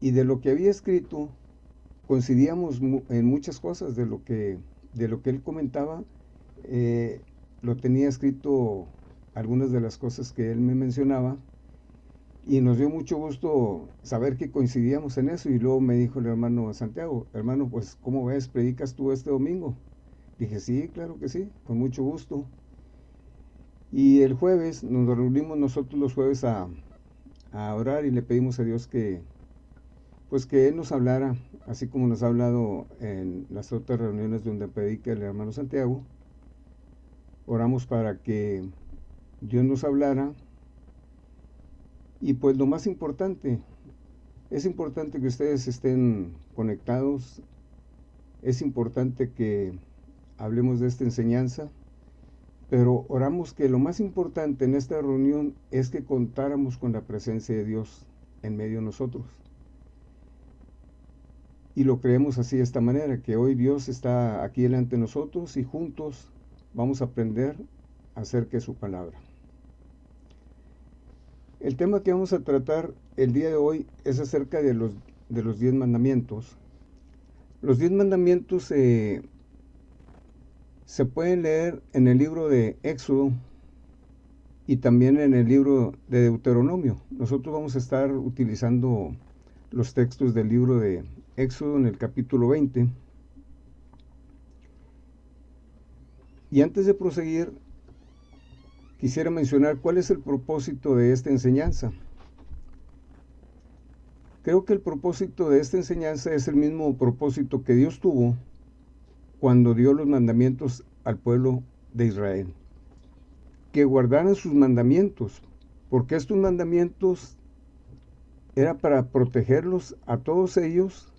Y de lo que había escrito, coincidíamos en muchas cosas de lo que él comentaba. eh, lo tenía escrito algunas de las cosas que él me mencionaba y nos dio mucho gusto saber que coincidíamos en eso. Y luego me dijo el hermano Santiago: hermano, pues ¿cómo ves? ¿Predicas tú este domingo? Dije: sí, claro que sí, con mucho gusto. Y el jueves nos reunimos nosotros los jueves a orar y le pedimos a Dios que, pues que Él nos hablara, así como nos ha hablado en las otras reuniones donde predica el hermano Santiago. Oramos para que Dios nos hablara. Y pues lo más importante, es importante que ustedes estén conectados, es importante que hablemos de esta enseñanza, pero oramos que lo más importante en esta reunión es que contáramos con la presencia de Dios en medio de nosotros. Y lo creemos así de esta manera, que hoy Dios está aquí delante de nosotros y juntos vamos a aprender acerca de su palabra. El tema que vamos a tratar el día de hoy es acerca de los 10 mandamientos. Los 10 mandamientos se pueden leer en el libro de Éxodo y también en el libro de Deuteronomio. Nosotros vamos a estar utilizando los textos del libro de Éxodo en el capítulo 20. Y antes de proseguir, quisiera mencionar cuál es el propósito de esta enseñanza. Creo que el propósito de esta enseñanza es el mismo propósito que Dios tuvo cuando dio los mandamientos al pueblo de Israel: que guardaran sus mandamientos, porque estos mandamientos era para protegerlos a todos ellos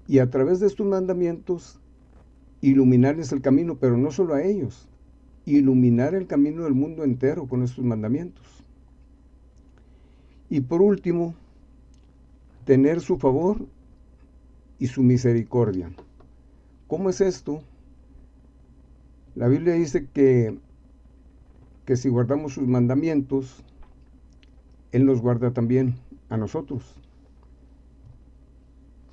y a través de estos mandamientos iluminarles el camino, pero no solo a ellos, iluminar el camino del mundo entero con estos mandamientos. Y por último, tener su favor y su misericordia. ¿Cómo es esto? La Biblia dice que si guardamos sus mandamientos, Él nos guarda también a nosotros.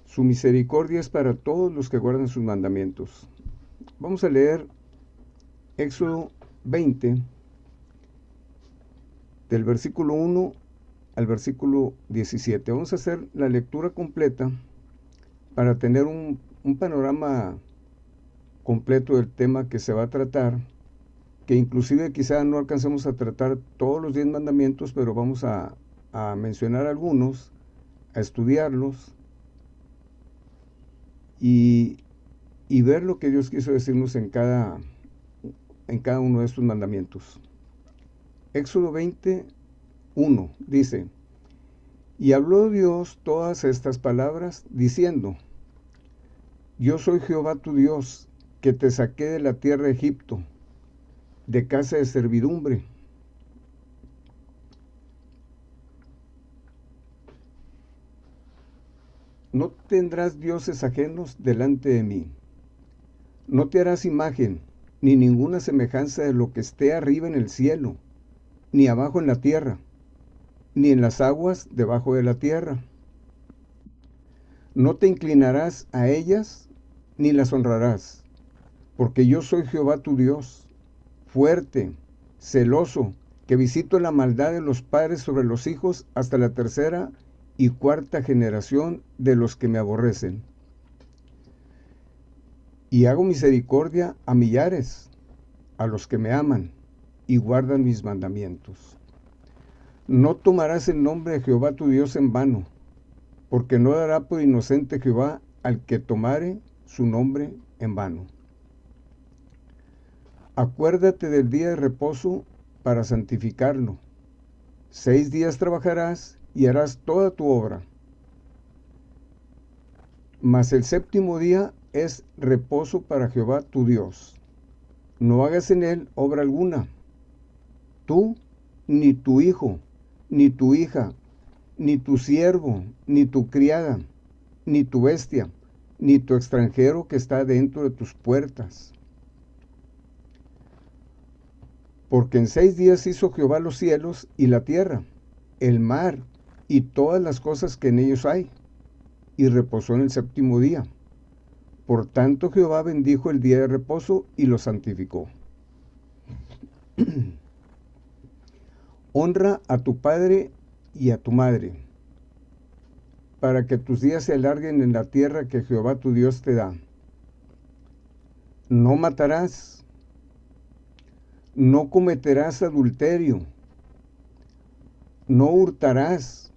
Su misericordia es para todos los que guardan sus mandamientos. Vamos a leer Éxodo 20, del versículo 1 al versículo 17. Vamos a hacer la lectura completa para tener un panorama completo del tema que se va a tratar, que inclusive quizá no alcancemos a tratar todos los 10 mandamientos, pero vamos a mencionar algunos, a estudiarlos y ver lo que Dios quiso decirnos en cada uno de estos mandamientos. Éxodo 20:1 dice: y habló Dios todas estas palabras, diciendo: yo soy Jehová tu Dios, que te saqué de la tierra de Egipto, de casa de servidumbre. No tendrás dioses ajenos delante de mí. No te harás imagen, ni ninguna semejanza de lo que esté arriba en el cielo, ni abajo en la tierra, ni en las aguas debajo de la tierra. No te inclinarás a ellas, ni las honrarás, porque yo soy Jehová tu Dios, fuerte, celoso, que visito la maldad de los padres sobre los hijos hasta la tercera y cuarta generación de los que me aborrecen. Y hago misericordia a millares, a los que me aman y guardan mis mandamientos. No tomarás el nombre de Jehová tu Dios en vano, porque no dará por inocente Jehová al que tomare su nombre en vano. Acuérdate del día de reposo para santificarlo. 6 días trabajarás y harás toda tu obra. Mas el séptimo día es reposo para Jehová tu Dios. No hagas en él obra alguna, tú, ni tu hijo, ni tu hija, ni tu siervo, ni tu criada, ni tu bestia, ni tu extranjero que está dentro de tus puertas. Porque en 6 días hizo Jehová los cielos y la tierra, el mar y todas las cosas que en ellos hay, y reposó en el séptimo día. Por tanto, Jehová bendijo el día de reposo y lo santificó. Honra a tu padre y a tu madre, para que tus días se alarguen en la tierra que Jehová tu Dios te da. No matarás, no cometerás adulterio, no hurtarás,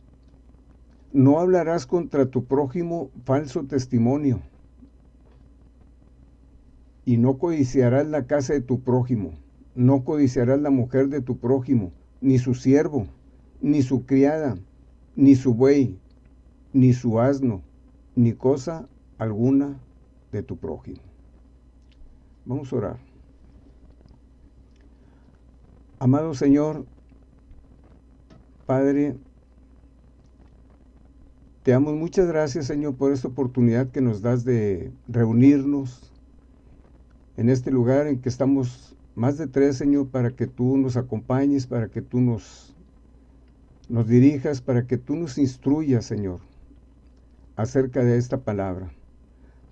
no hablarás contra tu prójimo falso testimonio, y no codiciarás la casa de tu prójimo, no codiciarás la mujer de tu prójimo, ni su siervo, ni su criada, ni su buey, ni su asno, ni cosa alguna de tu prójimo. Vamos a orar. Amado Señor, Padre, te damos muchas gracias, Señor, por esta oportunidad que nos das de reunirnos en este lugar en que estamos más de 3, Señor, para que tú nos acompañes, para que tú nos dirijas, para que tú nos instruyas, Señor, acerca de esta palabra,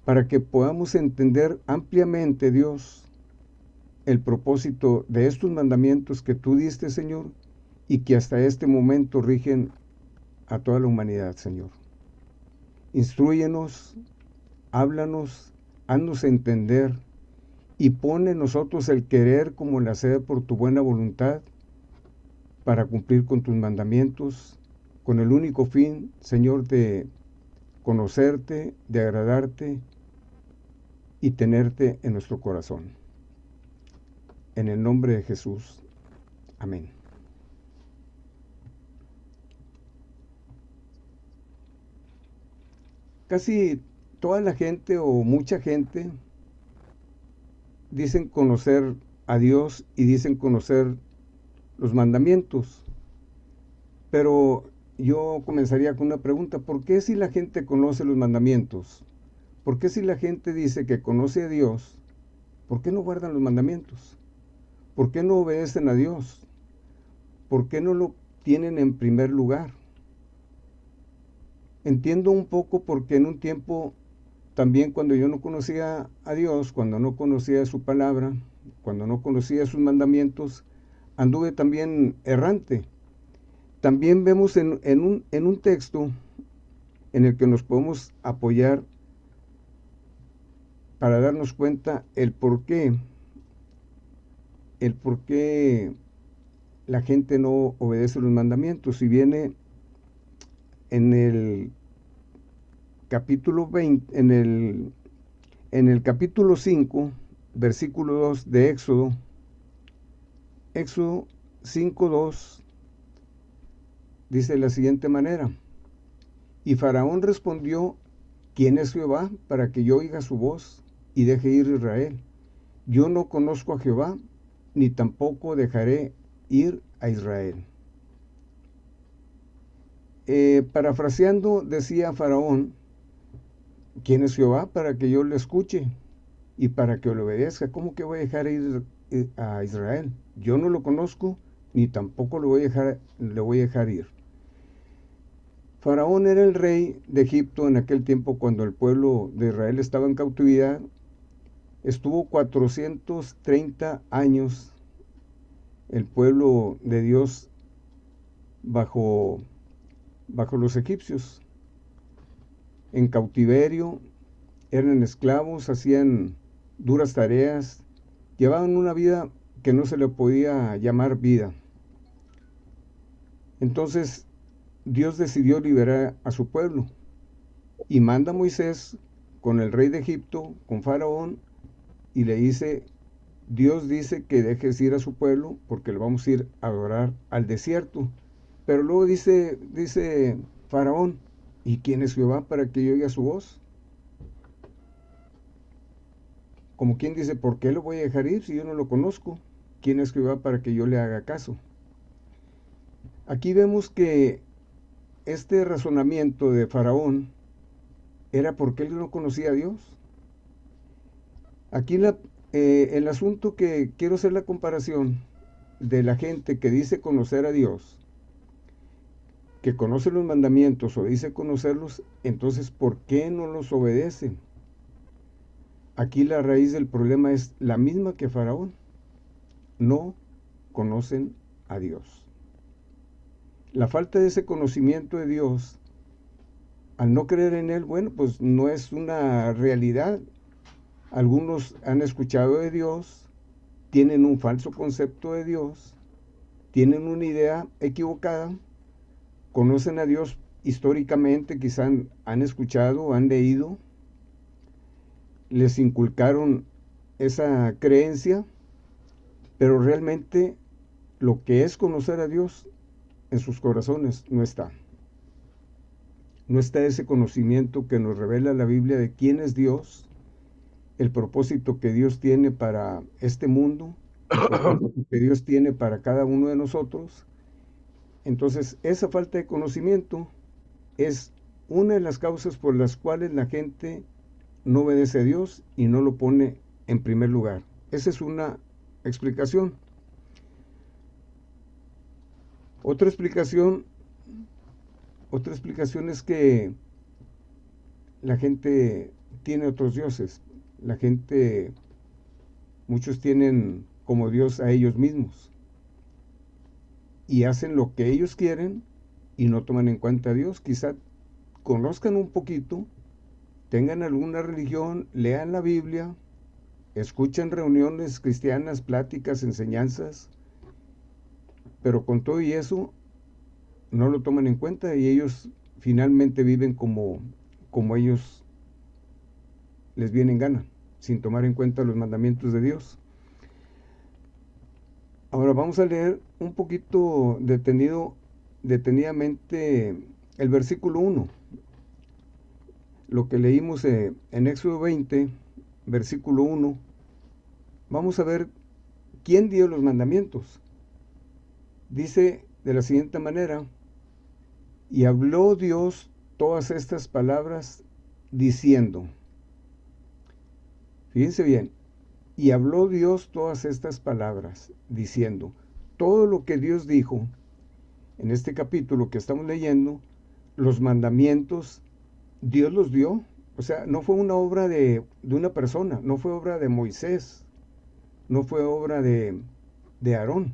para que podamos entender ampliamente, Dios, el propósito de estos mandamientos que tú diste, Señor, y que hasta este momento rigen a toda la humanidad, Señor. Instrúyenos, háblanos, haznos entender y pone en nosotros el querer como el hacer por tu buena voluntad para cumplir con tus mandamientos, con el único fin, Señor, de conocerte, de agradarte y tenerte en nuestro corazón. En el nombre de Jesús. Amén. Casi toda la gente o mucha gente dicen conocer a Dios y dicen conocer los mandamientos. Pero yo comenzaría con una pregunta: ¿por qué si la gente conoce los mandamientos? ¿Por qué si la gente dice que conoce a Dios, por qué no guardan los mandamientos? ¿Por qué no obedecen a Dios? ¿Por qué no lo tienen en primer lugar? Entiendo un poco porque en un tiempo, también cuando yo no conocía a Dios, cuando no conocía su palabra, cuando no conocía sus mandamientos, anduve también errante. También vemos en un texto en el que nos podemos apoyar para darnos cuenta el por qué la gente no obedece los mandamientos. Y viene en el capítulo 20, en el capítulo 5, versículo 2 de Éxodo 5:2, dice de la siguiente manera: y Faraón respondió: ¿quién es Jehová para que yo oiga su voz y deje ir a Israel? Yo no conozco a Jehová, ni tampoco dejaré ir a Israel. Parafraseando, decía Faraón: ¿quién es Jehová para que yo le escuche y para que le obedezca? ¿Cómo que voy a dejar ir a Israel? Yo no lo conozco, ni tampoco le voy a dejar ir. Faraón era el rey de Egipto en aquel tiempo, cuando el pueblo de Israel estaba en cautividad. Estuvo 430 años el pueblo de Dios bajo los egipcios, en cautiverio, eran esclavos, hacían duras tareas, llevaban una vida que no se le podía llamar vida. Entonces Dios decidió liberar a su pueblo y manda a Moisés con el rey de Egipto, con Faraón, y le dice: Dios dice que dejes ir a su pueblo porque le vamos a ir a adorar al desierto. Pero luego dice Faraón: ¿y quién es Jehová para que yo oiga su voz? Como quien dice: ¿por qué lo voy a dejar ir si yo no lo conozco? ¿Quién es Jehová para que yo le haga caso? Aquí vemos que este razonamiento de Faraón era porque él no conocía a Dios. Aquí el asunto que quiero hacer la comparación de la gente que dice conocer a Dios que conoce los mandamientos o dice conocerlos, entonces ¿por qué no los obedece? Aquí la raíz del problema es la misma que Faraón. No conocen a Dios. La falta de ese conocimiento de Dios, al no creer en Él, bueno, pues no es una realidad. Algunos han escuchado de Dios, tienen un falso concepto de Dios, tienen una idea equivocada, conocen a Dios históricamente, quizás han escuchado, han leído, les inculcaron esa creencia, pero realmente lo que es conocer a Dios en sus corazones no está. No está ese conocimiento que nos revela la Biblia de quién es Dios, el propósito que Dios tiene para este mundo, el propósito que Dios tiene para cada uno de nosotros. Entonces, esa falta de conocimiento es una de las causas por las cuales la gente no obedece a Dios y no lo pone en primer lugar. Esa es una explicación. Otra explicación, otra explicación es que la gente tiene otros dioses. La gente, muchos tienen como Dios a ellos mismos y hacen lo que ellos quieren y no toman en cuenta a Dios. Quizá conozcan un poquito, tengan alguna religión, lean la Biblia, escuchan reuniones cristianas, pláticas, enseñanzas, pero con todo y eso no lo toman en cuenta y ellos finalmente viven como ellos les viene en gana, sin tomar en cuenta los mandamientos de Dios. Ahora vamos a leer un poquito detenidamente el versículo 1. Lo que leímos en Éxodo 20, versículo 1. Vamos a ver quién dio los mandamientos. Dice de la siguiente manera: y habló Dios todas estas palabras diciendo. Fíjense bien, y habló Dios todas estas palabras diciendo. Todo lo que Dios dijo en este capítulo que estamos leyendo, los mandamientos, Dios los dio. O sea, no fue una obra de una persona, no fue obra de Moisés, no fue obra de Aarón,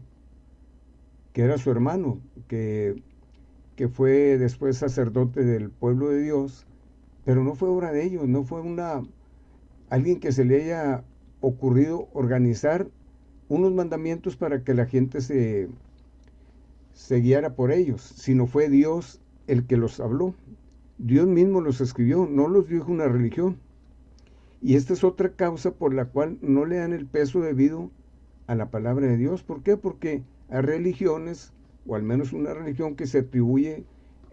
que era su hermano, que fue después sacerdote del pueblo de Dios, pero no fue obra de ellos, no fue alguien que se le haya ocurrido organizar unos mandamientos para que la gente se guiara por ellos, sino fue Dios el que los habló. Dios mismo los escribió, no los dijo una religión. Y esta es otra causa por la cual no le dan el peso debido a la palabra de Dios. ¿Por qué? Porque hay religiones, o al menos una religión, que se atribuye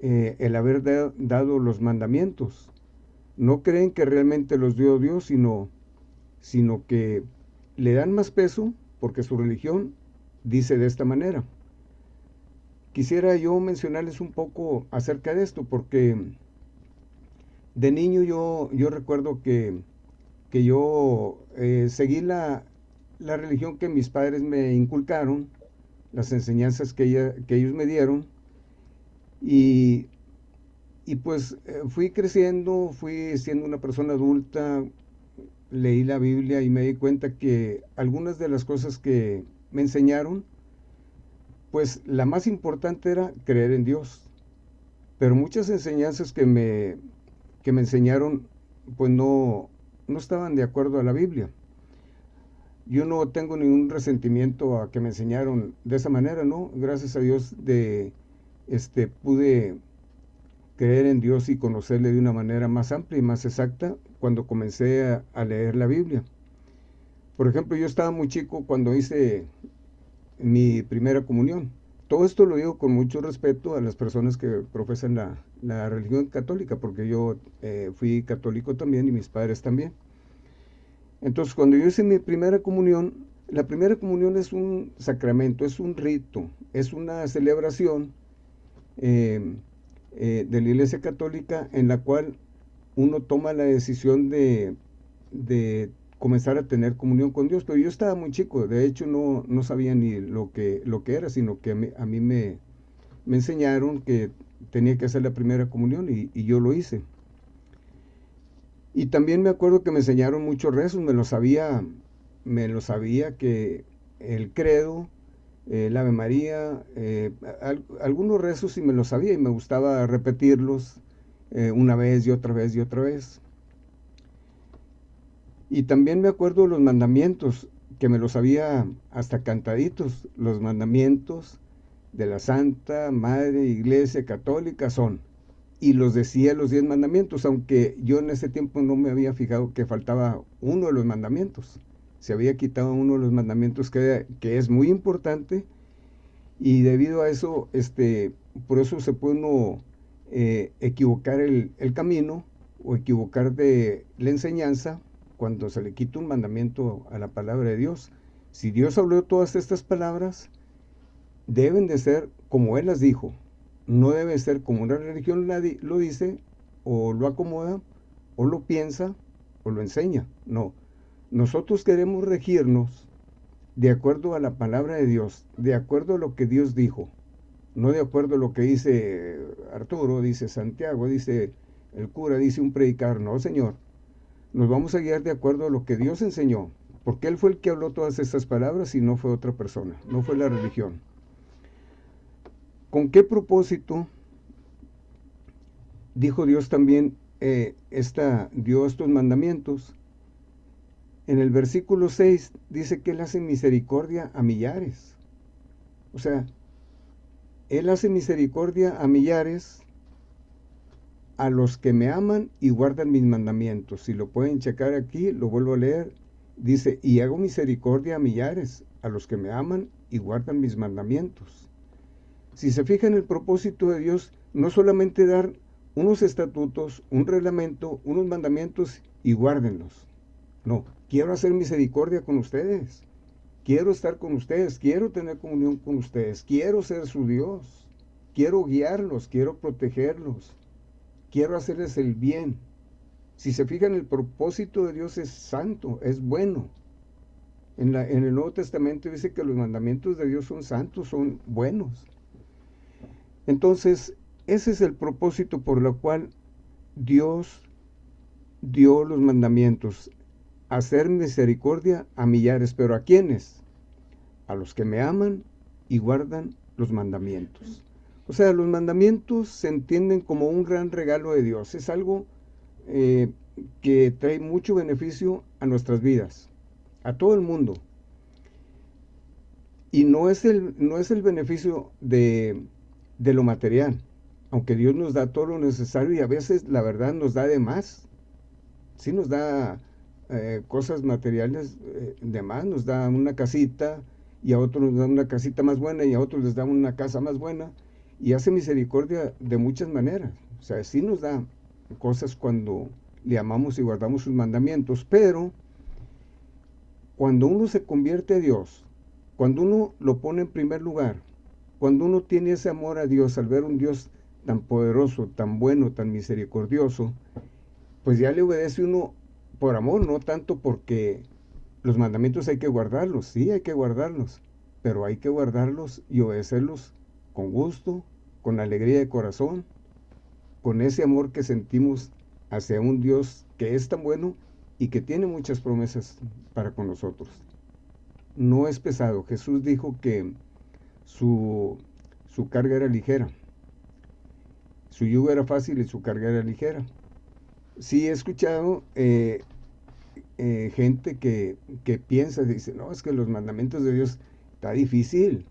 el haber dado los mandamientos. No creen que realmente los dio Dios, sino que le dan más peso porque su religión dice de esta manera. Quisiera yo mencionarles un poco acerca de esto, porque de niño yo recuerdo que yo seguí la religión que mis padres me inculcaron, las enseñanzas que ellos me dieron, y pues fui creciendo, fui siendo una persona adulta, leí la Biblia y me di cuenta que algunas de las cosas que me enseñaron, pues la más importante era creer en Dios. Pero muchas enseñanzas que me enseñaron, pues no estaban de acuerdo a la Biblia. Yo no tengo ningún resentimiento a que me enseñaron de esa manera, ¿no? Gracias a Dios pude creer en Dios y conocerle de una manera más amplia y más exacta cuando comencé a leer la Biblia. Por ejemplo, yo estaba muy chico cuando hice mi primera comunión. Todo esto lo digo con mucho respeto a las personas que profesan la religión católica, porque yo fui católico también y mis padres también. Entonces, cuando yo hice mi primera comunión, la primera comunión es un sacramento, es un rito, es una celebración de la Iglesia Católica en la cual uno toma la decisión de comenzar a tener comunión con Dios. Pero yo estaba muy chico, de hecho no sabía ni lo que era, sino que a mí me enseñaron que tenía que hacer la primera comunión y yo lo hice. Y también me acuerdo que me enseñaron muchos rezos, me lo sabía que el credo, el Ave María, algunos rezos sí me los sabía y me gustaba repetirlos una vez y otra vez y otra vez. Y también me acuerdo de los mandamientos, que me los sabía hasta cantaditos. Los mandamientos de la Santa Madre Iglesia Católica son, y los decía los 10 mandamientos, aunque yo en ese tiempo no me había fijado que faltaba uno de los mandamientos. Se había quitado uno de los mandamientos que es muy importante, y debido a eso, por eso se puede uno equivocar el camino o equivocar de la enseñanza cuando se le quita un mandamiento a la palabra de Dios. Si Dios habló todas estas palabras, deben de ser como Él las dijo. No debe ser como una religión lo dice, o lo acomoda, o lo piensa, o lo enseña. No. Nosotros queremos regirnos de acuerdo a la palabra de Dios, de acuerdo a lo que Dios dijo, no de acuerdo a lo que dice Arturo, dice Santiago, dice el cura, dice un predicador. No, Señor, nos vamos a guiar de acuerdo a lo que Dios enseñó, porque Él fue el que habló todas estas palabras y no fue otra persona, no fue la religión. ¿Con qué propósito dijo Dios también, dio estos mandamientos? En el versículo 6 dice que Él hace misericordia a millares. O sea, Él hace misericordia a millares, a los que me aman y guardan mis mandamientos. Si lo pueden checar aquí, lo vuelvo a leer. Dice, y hago misericordia a millares, a los que me aman y guardan mis mandamientos. Si se fijan, el propósito de Dios no solamente dar unos estatutos, un reglamento, unos mandamientos y guárdenlos. No, quiero hacer misericordia con ustedes. Quiero estar con ustedes, quiero tener comunión con ustedes, quiero ser su Dios, quiero guiarlos, quiero protegerlos, quiero hacerles el bien. Si se fijan, el propósito de Dios es santo, es bueno. En el Nuevo Testamento dice que los mandamientos de Dios son santos, son buenos. Entonces, ese es el propósito por el cual Dios dio los mandamientos. Hacer misericordia a millares, pero ¿a quiénes? A los que me aman y guardan los mandamientos. O sea, los mandamientos se entienden como un gran regalo de Dios. Es algo que trae mucho beneficio a nuestras vidas, a todo el mundo. Y no es el beneficio de lo material, aunque Dios nos da todo lo necesario y a veces, la verdad, nos da de más. Sí nos da cosas materiales de más, nos da una casita, y a otros nos da una casita más buena, y a otros les da una casa más buena, y hace misericordia de muchas maneras. O sea, sí nos da cosas cuando le amamos y guardamos sus mandamientos, pero cuando uno se convierte a Dios, cuando uno lo pone en primer lugar, cuando uno tiene ese amor a Dios, al ver un Dios tan poderoso, tan bueno, tan misericordioso, pues ya le obedece uno por amor, no tanto porque los mandamientos hay que guardarlos. Sí, hay que guardarlos, pero hay que guardarlos y obedecerlos con gusto, con alegría de corazón, con ese amor que sentimos hacia un Dios que es tan bueno y que tiene muchas promesas para con nosotros. No es pesado. Jesús dijo que su carga era ligera, su yugo era fácil y su carga era ligera. Sí he escuchado gente que piensa, dice, no, es que los mandamientos de Dios está difícil.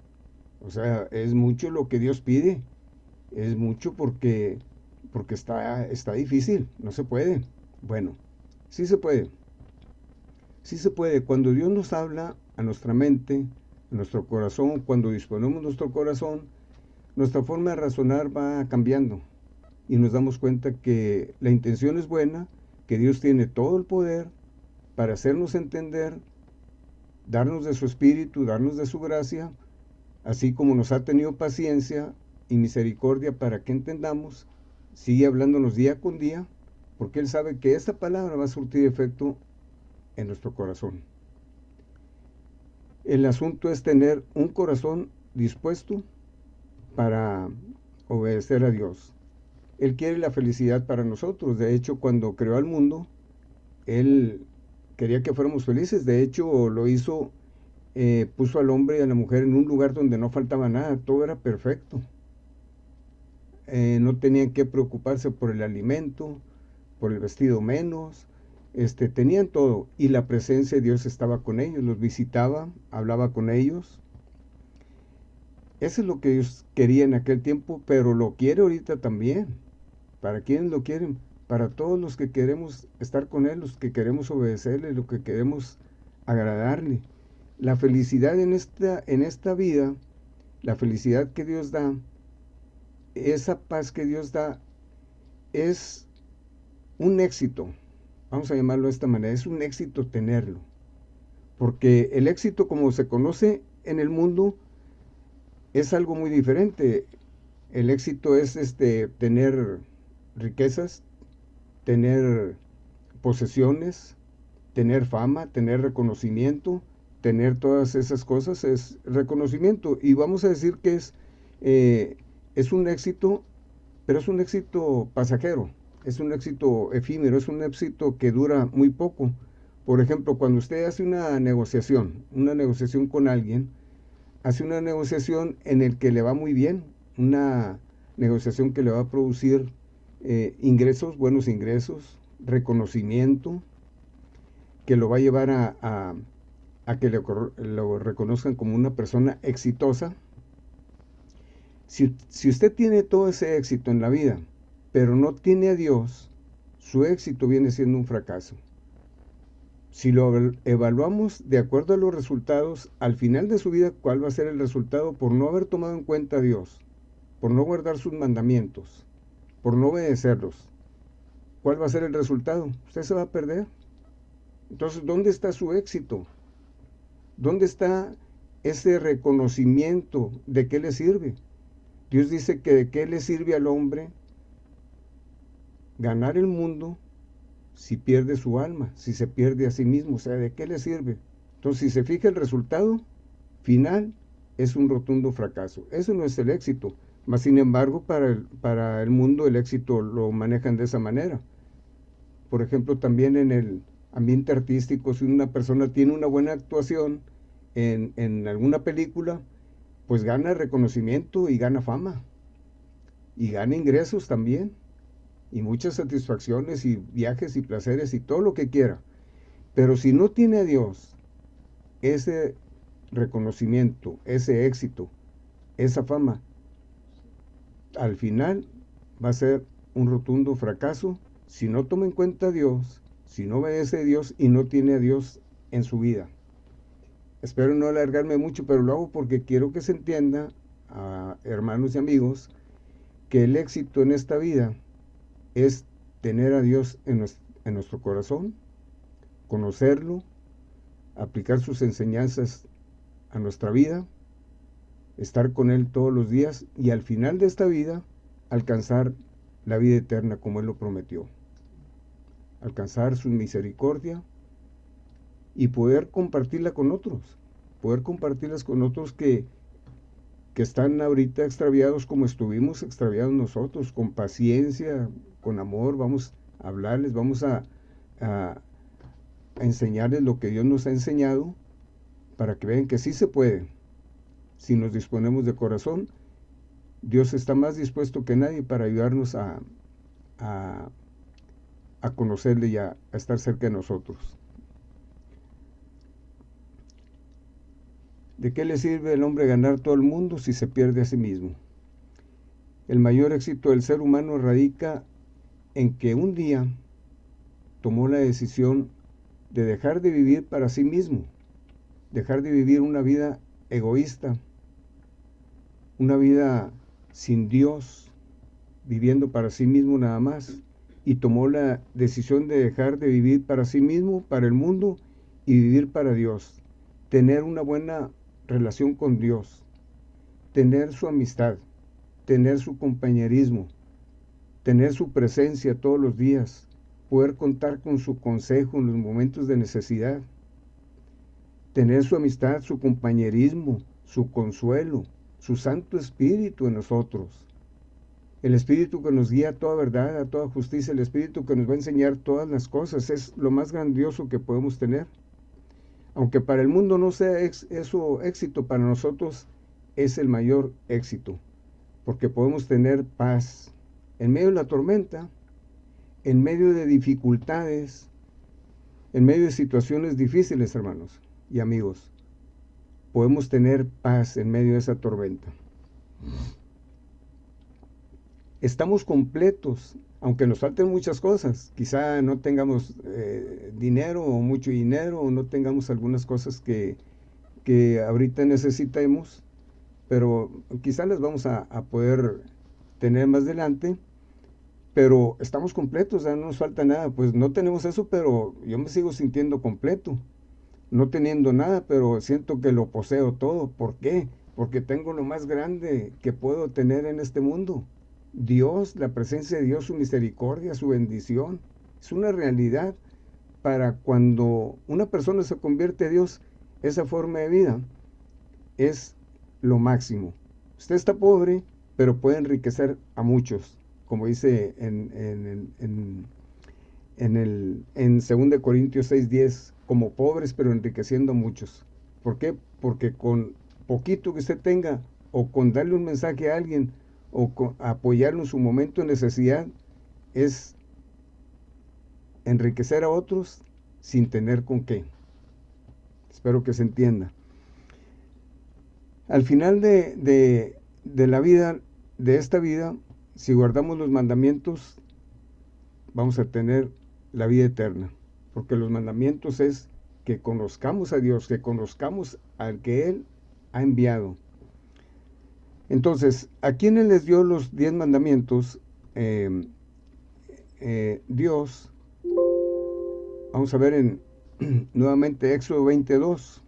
O sea, es mucho lo que Dios pide. Es mucho porque está difícil. No se puede. Bueno, sí se puede. Sí se puede. Cuando Dios nos habla a nuestra mente, a nuestro corazón, cuando disponemos nuestro corazón, nuestra forma de razonar va cambiando. Y nos damos cuenta que la intención es buena, que Dios tiene todo el poder para hacernos entender, darnos de su espíritu, darnos de su gracia, así como nos ha tenido paciencia y misericordia para que entendamos, sigue hablándonos día con día, porque Él sabe que esta palabra va a surtir efecto en nuestro corazón. El asunto es tener un corazón dispuesto para obedecer a Dios. Él quiere la felicidad para nosotros. De hecho, cuando creó al mundo, Él quería que fuéramos felices. De hecho, lo hizo, puso al hombre y a la mujer en un lugar donde no faltaba nada, todo era perfecto. No tenían que preocuparse por el alimento, por el vestido menos, tenían todo, y la presencia de Dios estaba con ellos, los visitaba, hablaba con ellos. Eso es lo que Dios quería en aquel tiempo, pero lo quiere ahorita también. ¿Para quiénes lo quieren? Para todos los que queremos estar con Él, los que queremos obedecerle, los que queremos agradarle. La felicidad en esta vida, la felicidad que Dios da, esa paz que Dios da, es un éxito. Vamos a llamarlo de esta manera, es un éxito tenerlo. Porque el éxito, como se conoce en el mundo, es algo muy diferente. El éxito es tener riquezas, tener posesiones, tener fama, tener reconocimiento, tener todas esas cosas, es reconocimiento. Y vamos a decir que es un éxito, pero es un éxito pasajero, es un éxito efímero, es un éxito que dura muy poco. Por ejemplo, cuando usted hace una negociación con alguien, hace una negociación en el que le va muy bien, una negociación que le va a producir ingresos, buenos ingresos, reconocimiento, que lo va a llevar a que lo reconozcan como una persona exitosa. Si usted tiene todo ese éxito en la vida, pero no tiene a Dios, su éxito viene siendo un fracaso. Si lo evaluamos de acuerdo a los resultados, al final de su vida, ¿cuál va a ser el resultado por no haber tomado en cuenta a Dios, por no guardar sus mandamientos, por no obedecerlos? ¿Cuál va a ser el resultado? Usted se va a perder. Entonces, ¿dónde está su éxito? ¿Dónde está ese reconocimiento? ¿De qué le sirve? Dios dice que de qué le sirve al hombre ganar el mundo si pierde su alma, si se pierde a sí mismo. O sea, ¿de qué le sirve? Entonces, si se fija, el resultado final es un rotundo fracaso. Eso no es el éxito. Mas, sin embargo, para el mundo el éxito lo manejan de esa manera. Por ejemplo, también en el ambiente artístico, si una persona tiene una buena actuación en alguna película, pues gana reconocimiento y gana fama. Y gana ingresos también. Y muchas satisfacciones y viajes y placeres y todo lo que quiera. Pero si no tiene a Dios, ese reconocimiento, ese éxito, esa fama, al final va a ser un rotundo fracaso si no toma en cuenta a Dios, si no obedece a Dios y no tiene a Dios en su vida. Espero no alargarme mucho, pero lo hago porque quiero que se entienda, hermanos y amigos, que el éxito en esta vida es tener a Dios en nuestro corazón, conocerlo, aplicar sus enseñanzas a nuestra vida, estar con Él todos los días y al final de esta vida alcanzar la vida eterna como Él lo prometió. Alcanzar su misericordia y poder compartirla con otros, poder compartirlas con otros que están ahorita extraviados como estuvimos extraviados nosotros, con paciencia, con amor, vamos a hablarles, vamos a enseñarles lo que Dios nos ha enseñado para que vean que sí se puede. Si nos disponemos de corazón, Dios está más dispuesto que nadie para ayudarnos a conocerle y a estar cerca de nosotros. ¿De qué le sirve al hombre ganar todo el mundo si se pierde a sí mismo? El mayor éxito del ser humano radica en que un día tomó la decisión de dejar de vivir para sí mismo, dejar de vivir una vida egoísta, una vida sin Dios, viviendo para sí mismo nada más, y tomó la decisión de dejar de vivir para sí mismo, para el mundo, y vivir para Dios, tener una buena relación con Dios, tener su amistad, tener su compañerismo, tener su presencia todos los días, poder contar con su consejo en los momentos de necesidad, tener su amistad, su compañerismo, su consuelo, su Santo Espíritu en nosotros. el Espíritu que nos guía a toda verdad, a toda justicia, el Espíritu que nos va a enseñar todas las cosas, es lo más grandioso que podemos tener. Aunque para el mundo no sea eso éxito, para nosotros es el mayor éxito, porque podemos tener paz en medio de la tormenta, en medio de dificultades, en medio de situaciones difíciles, hermanos y amigos. Podemos tener paz en medio de esa tormenta. Estamos completos, aunque nos falten muchas cosas. Quizá no tengamos dinero o mucho dinero, o no tengamos algunas cosas que ahorita necesitemos, pero quizá las vamos a poder tener más adelante. Pero estamos completos, ya no nos falta nada. Pues no tenemos eso, pero yo me sigo sintiendo completo. No teniendo nada, pero siento que lo poseo todo. ¿Por qué? Porque tengo lo más grande que puedo tener en este mundo. Dios, la presencia de Dios, su misericordia, su bendición. Es una realidad para cuando una persona se convierte a Dios, esa forma de vida es lo máximo. Usted está pobre, pero puede enriquecer a muchos, como dice en 2 Corintios 6:10, como pobres, pero enriqueciendo a muchos. ¿Por qué? Porque con poquito que usted tenga, o con darle un mensaje a alguien, o con apoyarlo en su momento de necesidad, es enriquecer a otros sin tener con qué. Espero que se entienda. Al final de la vida, de esta vida, si guardamos los mandamientos, vamos a tener la vida eterna. Porque los mandamientos es que conozcamos a Dios, que conozcamos al que Él ha enviado. Entonces, ¿a quiénes les dio los 10 mandamientos? Dios, vamos a ver nuevamente Éxodo 22.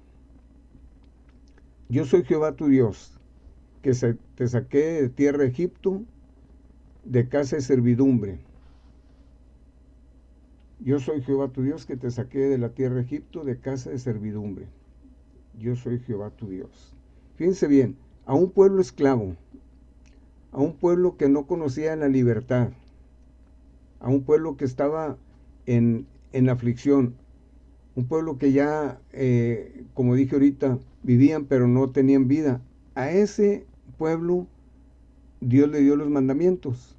Yo soy Jehová tu Dios, que te saqué de tierra de Egipto, de casa de servidumbre. Yo soy Jehová tu Dios, que te saqué de la tierra de Egipto, de casa de servidumbre. Yo soy Jehová tu Dios. Fíjense bien, a un pueblo esclavo, a un pueblo que no conocía la libertad, a un pueblo que estaba en aflicción, un pueblo que ya, como dije ahorita, vivían pero no tenían vida. A ese pueblo Dios le dio los mandamientos.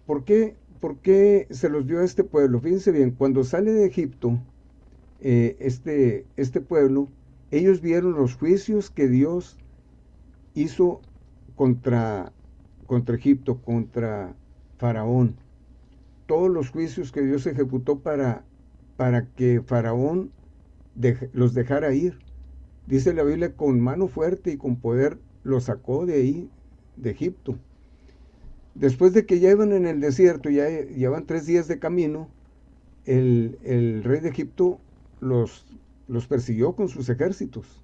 ¿Por qué se los dio a este pueblo? Fíjense bien, cuando sale de Egipto, este pueblo, ellos vieron los juicios que Dios hizo contra Egipto, contra Faraón. Todos los juicios que Dios ejecutó para que Faraón los dejara ir. Dice la Biblia, con mano fuerte y con poder los sacó de ahí, de Egipto. Después de que ya iban en el desierto, ya llevan 3 días de camino, el rey de Egipto los persiguió con sus ejércitos.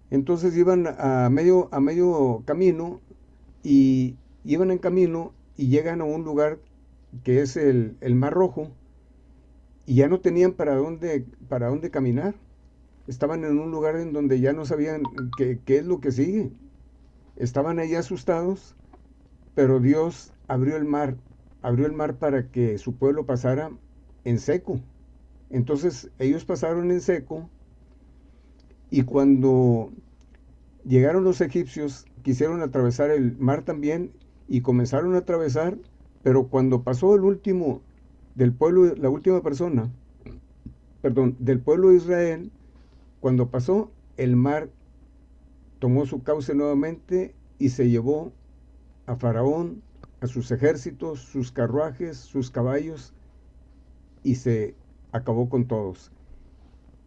Entonces iban a medio camino, y iban en camino y llegan a un lugar que es el Mar Rojo, y ya no tenían para dónde caminar. Estaban en un lugar en donde ya no sabían qué es lo que sigue. Estaban ahí asustados, pero Dios abrió el mar para que su pueblo pasara en seco. Entonces ellos pasaron en seco, y cuando llegaron los egipcios, quisieron atravesar el mar también, y comenzaron a atravesar, pero cuando pasó el último del pueblo, la última persona, del pueblo de Israel, cuando pasó, el mar tomó su cauce nuevamente y se llevó a Faraón, a sus ejércitos, sus carruajes, sus caballos, y se acabó con todos.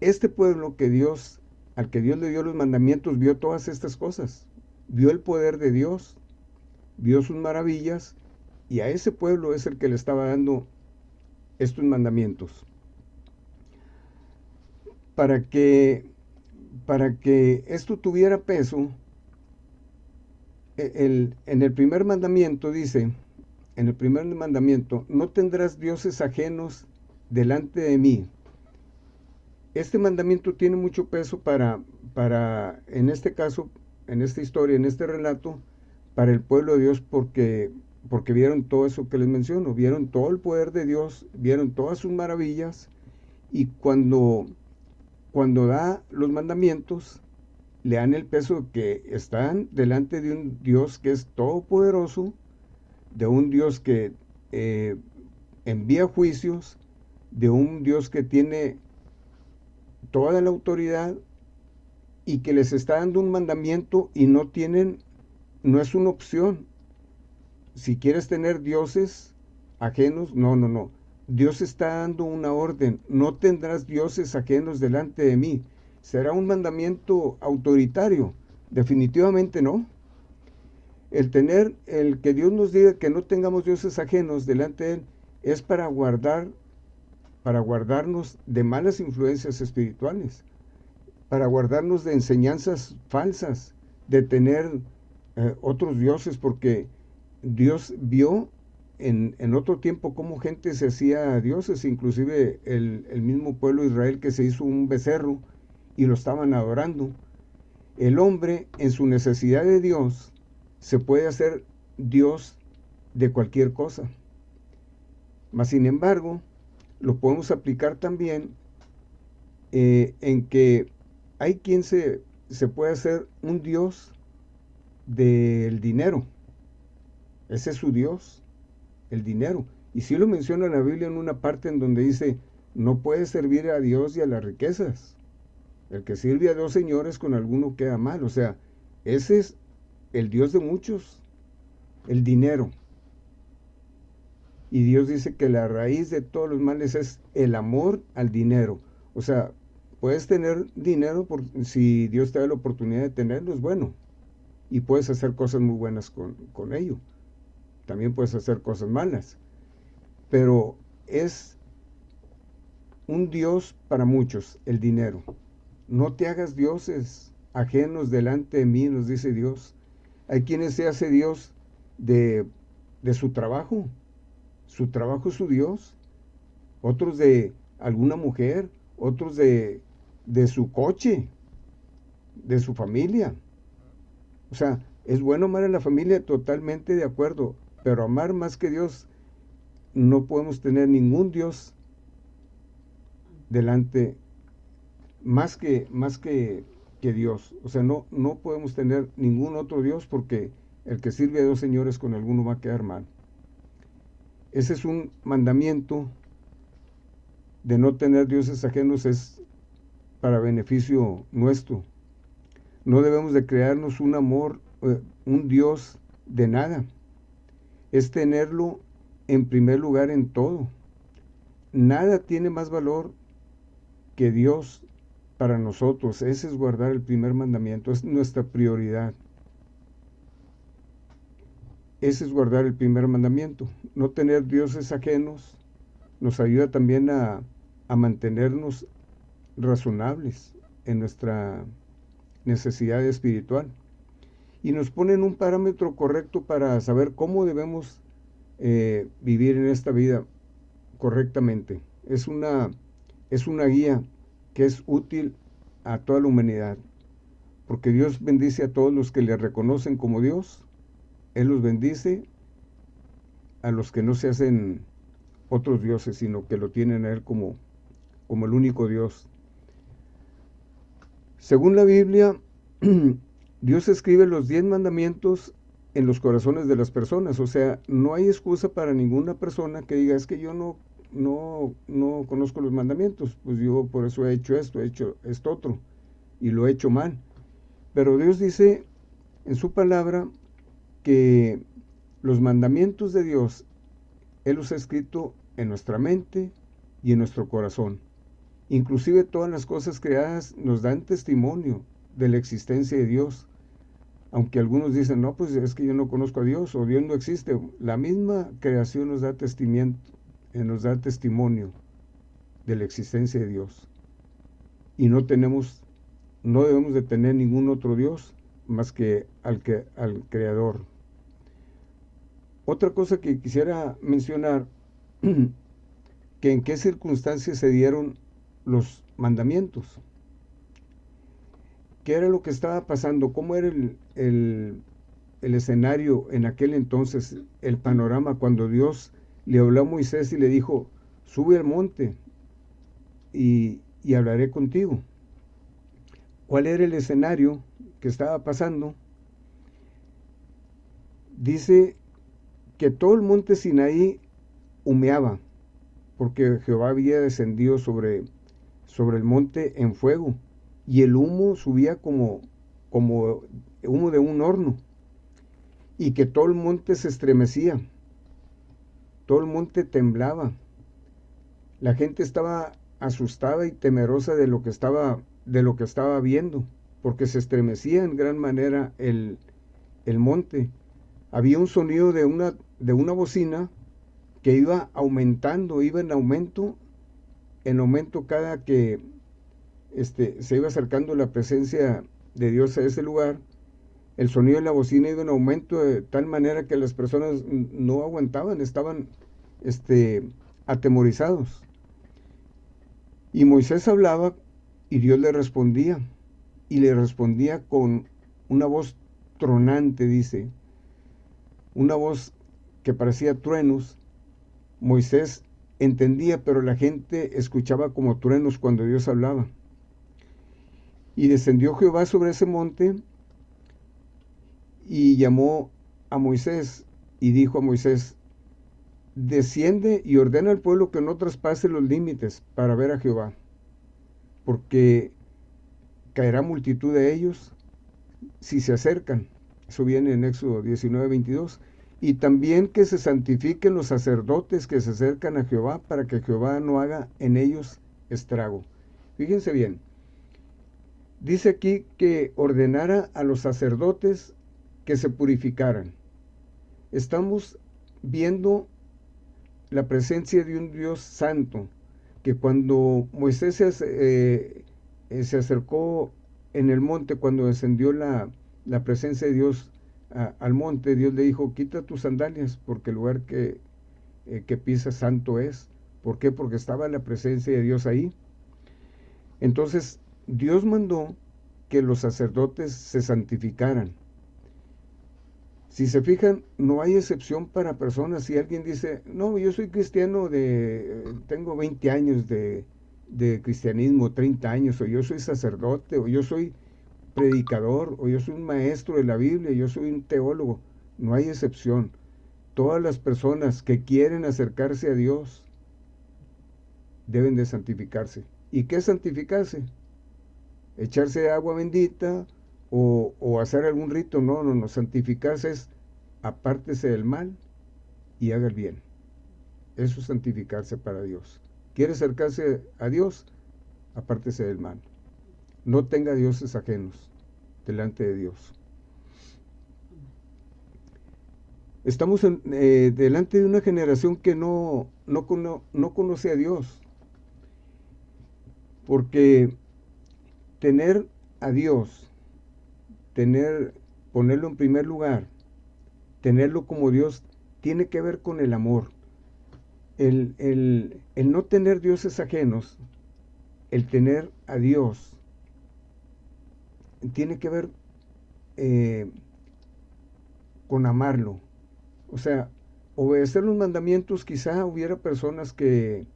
Este pueblo al que Dios le dio los mandamientos, vio todas estas cosas, vio el poder de Dios, vio sus maravillas, y a ese pueblo es el que le estaba dando estos mandamientos. Para que esto tuviera peso, en el primer mandamiento dice, no tendrás dioses ajenos delante de mí. Este mandamiento tiene mucho peso en este caso, en esta historia, en este relato, para el pueblo de Dios porque vieron todo eso que les menciono, vieron todo el poder de Dios, vieron todas sus maravillas, y cuando da los mandamientos, le dan el peso que están delante de un Dios que es todopoderoso, de un Dios que envía juicios, de un Dios que tiene toda la autoridad y que les está dando un mandamiento y no es una opción. Si quieres tener dioses ajenos, no, no, no. Dios está dando una orden, no tendrás dioses ajenos delante de mí. ¿Será un mandamiento autoritario? Definitivamente no. El que Dios nos diga que no tengamos dioses ajenos delante de Él, es para guardarnos de malas influencias espirituales, para guardarnos de enseñanzas falsas, de tener otros dioses, porque Dios vio en otro tiempo cómo gente se hacía dioses, inclusive el mismo pueblo de Israel que se hizo un becerro y lo estaban adorando. El hombre, en su necesidad de Dios, se puede hacer Dios de cualquier cosa. Mas, sin embargo, lo podemos aplicar también en que hay quien se puede hacer un Dios del dinero. Ese es su Dios, el dinero. Y sí lo menciona la Biblia en una parte en donde dice, no puedes servir a Dios y a las riquezas. El que sirve a dos señores con alguno queda mal. O sea, ese es el Dios de muchos, el dinero. Y Dios dice que la raíz de todos los males es el amor al dinero. O sea, puedes tener dinero si Dios te da la oportunidad de tenerlo, es bueno. Y puedes hacer cosas muy buenas con ello. También puedes hacer cosas malas. Pero es un Dios para muchos, el dinero. No te hagas dioses ajenos delante de mí, nos dice Dios. Hay quienes se hace Dios de su trabajo. Su trabajo es su Dios. Otros de alguna mujer, otros de su coche, de su familia. O sea, es bueno amar a la familia, totalmente de acuerdo, pero amar más que Dios, no podemos tener ningún Dios delante, que Dios. O sea, no podemos tener ningún otro Dios porque el que sirve a dos señores con alguno va a quedar mal. Ese es un mandamiento de no tener dioses ajenos, es para beneficio nuestro. No debemos de crearnos un amor, un Dios de nada. Es tenerlo en primer lugar en todo. Nada tiene más valor que Dios para nosotros. Ese es guardar el primer mandamiento, es nuestra prioridad. Ese es guardar el primer mandamiento. No tener dioses ajenos nos ayuda también a mantenernos razonables en nuestra necesidad espiritual. Y nos ponen un parámetro correcto para saber cómo debemos vivir en esta vida correctamente. Es una guía que es útil a toda la humanidad, porque Dios bendice a todos los que le reconocen como Dios. Él los bendice a los que no se hacen otros dioses, sino que lo tienen a Él como el único Dios. Según la Biblia, Dios escribe los 10 mandamientos en los corazones de las personas. O sea, no hay excusa para ninguna persona que diga, es que yo no conozco los mandamientos, pues yo por eso he hecho esto, he hecho esto otro, y lo he hecho mal. Pero Dios dice en su palabra que los mandamientos de Dios, Él los ha escrito en nuestra mente y en nuestro corazón. Inclusive todas las cosas creadas nos dan testimonio de la existencia de Dios. Aunque algunos dicen, no, pues es que yo no conozco a Dios o Dios no existe. La misma creación nos da testimonio de la existencia de Dios. Y no debemos de tener ningún otro Dios más que al Creador. Otra cosa que quisiera mencionar, que en qué circunstancias se dieron los mandamientos. ¿Qué era lo que estaba pasando? ¿Cómo era el escenario en aquel entonces, el panorama, cuando Dios le habló a Moisés y le dijo, sube al monte y hablaré contigo. ¿Cuál era el escenario que estaba pasando? Dice que todo el monte Sinaí humeaba, porque Jehová había descendido sobre el monte en fuego, y el humo subía como humo de un horno, y que todo el monte se estremecía, todo el monte temblaba. La gente estaba asustada y temerosa de lo que estaba viendo, porque se estremecía en gran manera el monte. Había un sonido de una bocina que iba aumentando, iba en aumento cada que se iba acercando la presencia de Dios a ese lugar. El sonido de la bocina iba en aumento de tal manera que las personas no aguantaban, estaban atemorizados. Y Moisés hablaba y Dios le respondía, y le respondía con una voz tronante, dice, una voz que parecía truenos. Moisés entendía, pero la gente escuchaba como truenos cuando Dios hablaba. Y descendió Jehová sobre ese monte y llamó a Moisés y dijo a Moisés, desciende y ordena al pueblo que no traspase los límites para ver a Jehová, porque caerá multitud de ellos si se acercan. Eso viene en Éxodo 19:22. Y también que se santifiquen los sacerdotes que se acercan a Jehová, para que Jehová no haga en ellos estrago. Fíjense bien, dice aquí que ordenara a los sacerdotes que se purificaran. Estamos viendo la presencia de un Dios santo, que cuando Moisés se acercó en el monte, cuando descendió la presencia de Dios al monte, Dios le dijo, quita tus sandalias, porque el lugar que pisas santo es. ¿Por qué? Porque estaba la presencia de Dios ahí. Entonces, Dios mandó que los sacerdotes se santificaran. Si se fijan, no hay excepción para personas. Si alguien dice, no, yo soy cristiano tengo 20 años de cristianismo, 30 años, o yo soy sacerdote, o yo soy predicador, o yo soy un maestro de la Biblia, yo soy un teólogo, no hay excepción. Todas las personas que quieren acercarse a Dios deben de santificarse. ¿Y qué es santificarse? ¿Echarse agua bendita o hacer algún rito? No, santificarse es apártese del mal y haga el bien. Eso es santificarse para Dios. ¿Quiere acercarse a Dios? Apártese del mal. No tenga dioses ajenos delante de Dios. Estamos delante de una generación que no conoce a Dios, porque tener a Dios, ponerlo en primer lugar, tenerlo como Dios, tiene que ver con el amor. El no tener dioses ajenos, el tener a Dios, tiene que ver con amarlo. O sea, obedecer los mandamientos, quizá hubiera personas que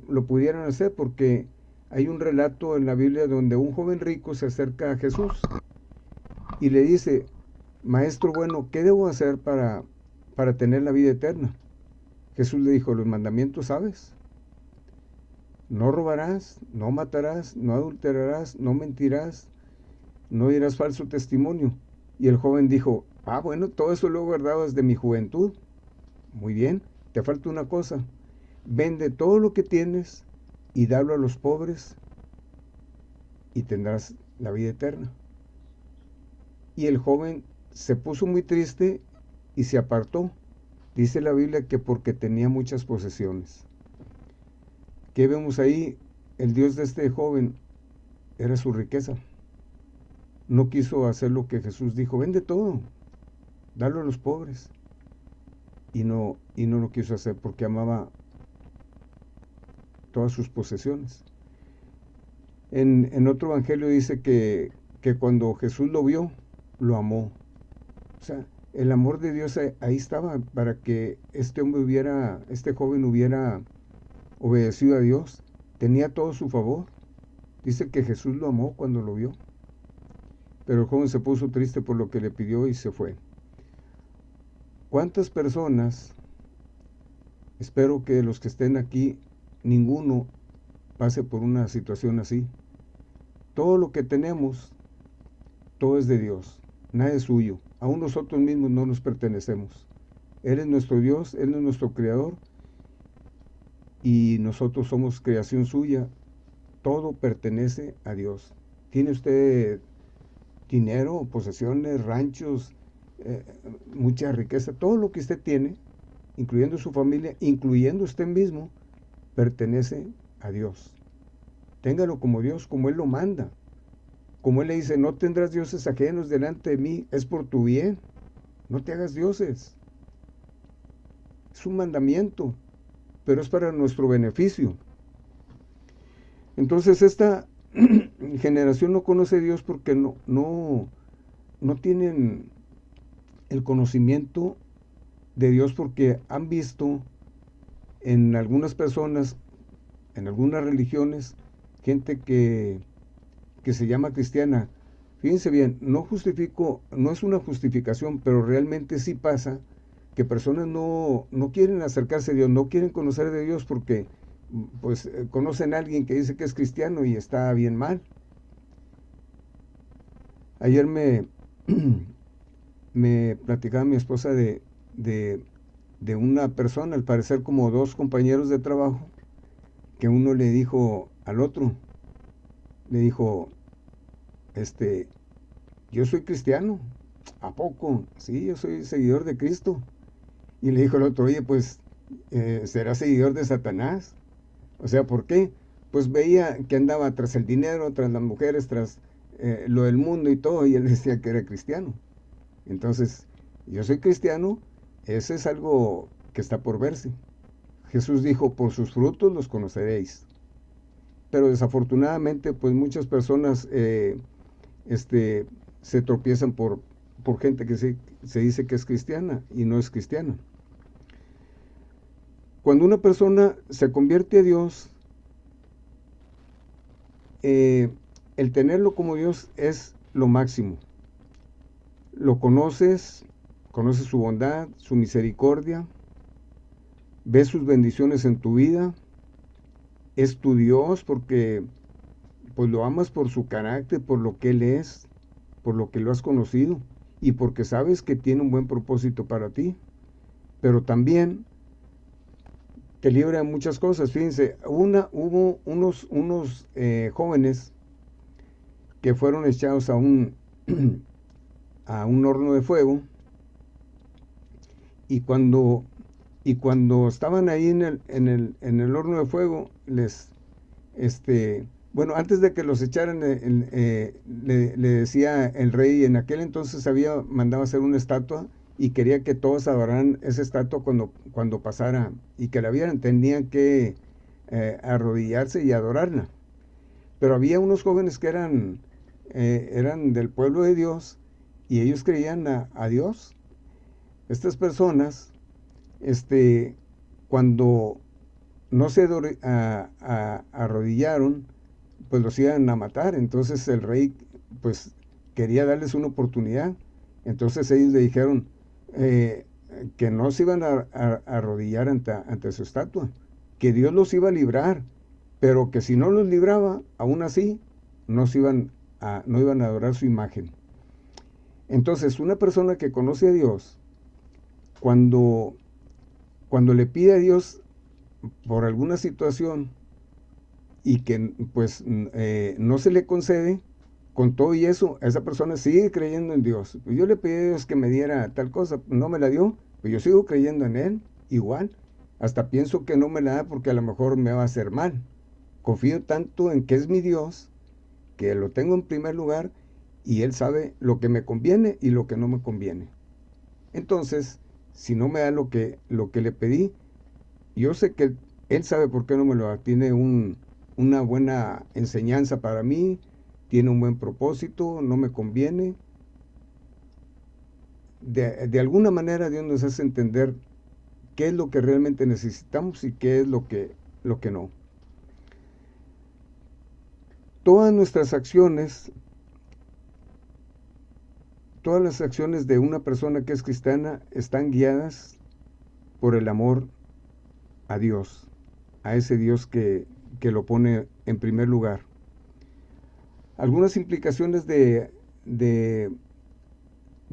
lo pudieran hacer, porque hay un relato en la Biblia donde un joven rico se acerca a Jesús y le dice, maestro bueno, ¿qué debo hacer para tener la vida eterna? Jesús le dijo, los mandamientos sabes. No robarás, no matarás, no adulterarás, no mentirás, no dirás falso testimonio. Y el joven dijo, bueno, todo eso lo he guardado desde mi juventud. Muy bien, te falta una cosa. Vende todo lo que tienes y dalo a los pobres y tendrás la vida eterna. Y el joven se puso muy triste y se apartó. Dice la Biblia que porque tenía muchas posesiones. ¿Qué vemos ahí? El Dios de este joven era su riqueza. No quiso hacer lo que Jesús dijo, vende todo, dalo a los pobres. Y no lo quiso hacer porque amaba todas sus posesiones. En otro evangelio dice que cuando Jesús lo vio, lo amó. O sea, el amor de Dios ahí estaba para que este joven hubiera obedecido a Dios. Tenía todo a su favor. Dice que Jesús lo amó cuando lo vio. Pero el joven se puso triste por lo que le pidió y se fue. ¿Cuántas personas, espero que los que estén aquí, ninguno pase por una situación así? Todo lo que tenemos, todo es de Dios, nada es suyo. Aún nosotros mismos no nos pertenecemos. Él es nuestro Dios, Él es nuestro Creador y nosotros somos creación suya. Todo pertenece a Dios. ¿Tiene usted dinero, posesiones, ranchos, mucha riqueza? Todo lo que usted tiene, incluyendo su familia, incluyendo usted mismo, pertenece a Dios. Téngalo como Dios, como Él lo manda. Como Él le dice, no tendrás dioses ajenos delante de mí, es por tu bien. No te hagas dioses. Es un mandamiento, pero es para nuestro beneficio. Entonces esta generación no conoce a Dios porque no tienen el conocimiento de Dios, porque han visto en algunas personas, en algunas religiones, gente que se llama cristiana. Fíjense bien, no es una justificación, pero realmente sí pasa que personas no quieren acercarse a Dios, no quieren conocer de Dios porque pues conocen a alguien que dice que es cristiano y está bien mal. Ayer me platicaba mi esposa de una persona, al parecer como dos compañeros de trabajo, que uno le dijo al otro, le dijo, yo soy cristiano. ¿A poco? Sí, yo soy seguidor de Cristo. Y le dijo el otro, oye, pues, ¿será seguidor de Satanás? O sea, ¿por qué? Pues veía que andaba tras el dinero, tras las mujeres, tras lo del mundo y todo, y él decía que era cristiano. Entonces, yo soy cristiano, ese es algo que está por verse. Jesús dijo, por sus frutos los conoceréis. Pero desafortunadamente, pues muchas personas se tropiezan por gente que se dice que es cristiana y no es cristiana. Cuando una persona se convierte a Dios, el tenerlo como Dios es lo máximo. Lo conoces su bondad, su misericordia, ves sus bendiciones en tu vida, es tu Dios porque pues lo amas por su carácter, por lo que Él es, por lo que lo has conocido y porque sabes que tiene un buen propósito para ti. Pero también te libra de muchas cosas. Fíjense, hubo unos jóvenes que fueron echados a un horno de fuego, y cuando estaban ahí en el horno de fuego, bueno, antes de que los echaran, le decía el rey, en aquel entonces había mandado hacer una estatua y quería que todos adoraran esa estatua cuando pasara y que la vieran, tenían que arrodillarse y adorarla. Pero había unos jóvenes que eran del pueblo de Dios y ellos creían a Dios. Estas personas, cuando no se arrodillaron, pues los iban a matar. Entonces el rey pues quería darles una oportunidad. Entonces ellos le dijeron que no se iban a arrodillar ante su estatua, que Dios los iba a librar, pero que si no los libraba, aún así no iban a adorar su imagen. Entonces una persona que conoce a Dios, cuando le pide a Dios por alguna situación y que pues no se le concede, con todo y eso, esa persona sigue creyendo en Dios. Yo le pedí a Dios que me diera tal cosa, no me la dio, pero yo sigo creyendo en Él, igual. Hasta pienso que no me la da porque a lo mejor me va a hacer mal. Confío tanto en que es mi Dios, que lo tengo en primer lugar, y Él sabe lo que me conviene y lo que no me conviene. Entonces, si no me da lo que le pedí, yo sé que Él sabe por qué no me lo da. Tiene una buena enseñanza para mí, tiene un buen propósito, no me conviene. de alguna manera Dios nos hace entender qué es lo que realmente necesitamos y qué es lo que no. Todas nuestras acciones, todas las acciones de una persona que es cristiana están guiadas por el amor a Dios, a ese Dios que lo pone en primer lugar. Algunas implicaciones de